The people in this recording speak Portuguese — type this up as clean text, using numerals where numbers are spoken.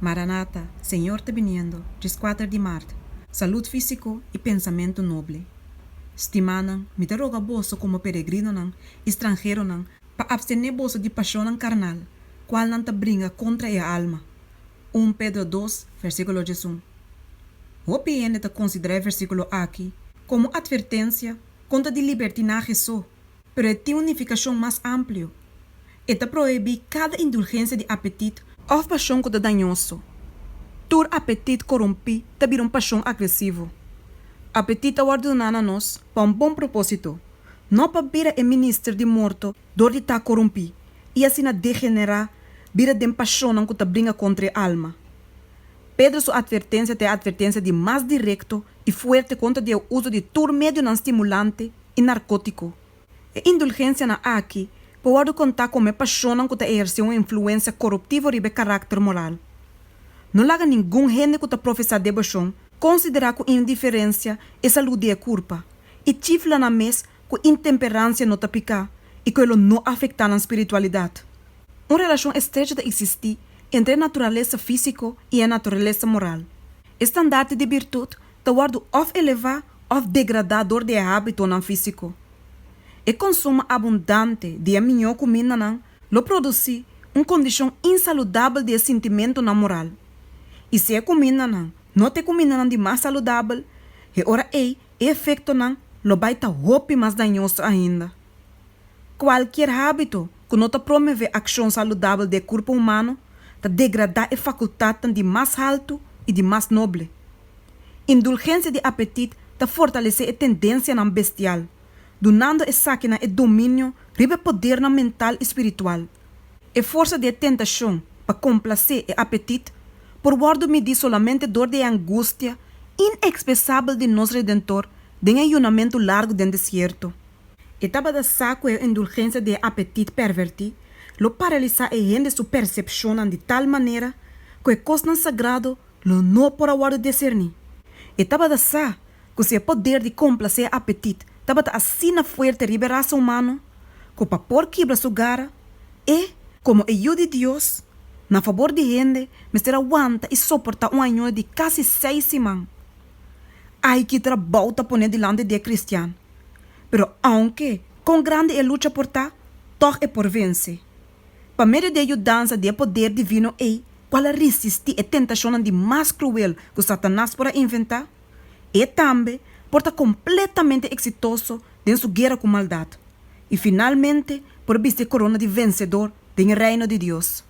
Maranata, Senhor te viniendo, 4 de março. Saúde físico e pensamento noble. Stimanan, me te roga bolso como peregrino nan, estrangeiro nan, pa abstener bolso de paixão carnal, qual não te brinca contra a alma. 1 Pedro 2, versículo 1. O PN te considera versículo aqui como advertência contra de libertinagem só, pero tem unificação mais amplia. E te proíbe cada indulgência de apetite ou paixão que te danhoso. Tur apetite corrompe te vira paixão agressivo. Apetite ordenana nós para bom propósito, não para vira e ministro de morto, dor de tá corrompi, e assim a degenerar, vira de paixão que te brinca contra a alma. Pedro sua advertência é a advertência de mais direto e forte contra o uso de tur medio não estimulante e narcótico. E indulgência na aqui pode contar com a paixão que te exerce uma influência corruptiva sobre o caráter moral. Não laga nenhum gente que te professa devoção considerar com indiferença e saúde é culpa, e chifla na mes com intemperância não te picar e que ele não afeta na espiritualidade. Uma relação estreita de existir entre a natureza física e a natureza moral. Estandarte de virtude te guarda ou elevar ou degradador de hábito não físico. E consumo abundante de a melhor comida não lo produz uma condição insaludável de sentimento na moral. E se a comida não te comida de mais saudável, e ora efeito não lo vai ta roupa mais danhoso ainda. Qualquer hábito que não te promove ação saudável do corpo humano, te degrada a faculdade de mais alto e de mais nobre. Indulgência de apetite te fortalece a tendência não bestial, donando a sáquina e domínio sobre poder na mental e espiritual. A força de tentação para complacer o apetite por guardo medir solamente dor de angústia inexpressável de nosso Redentor de um ayunamento largo do deserto. Etapa da saco e indulgência de apetite perverti, lo paralisa a gente sua percepção de tal maneira que o costo sagrado lo não por guardo discernir. Etapa da sa, que se poder de complacer apetite, taba assim na forte liberação humana, que para por quebra sua gara, e, como ajuda de Deus, na favor de gente, me será aguanta e suporta año de quase 6 semanas. Ai que trabalho ta poner delante de cristiano. Pero aunque, com grande é luta por ta, toch é por vencer. Para meio de ajudança de poder divino qual resistir a tentação de mais cruel que Satanás pode inventar, e também por estar completamente exitoso em sua guerra com maldade. E finalmente, por vestir corona de vencedor do reino de Deus.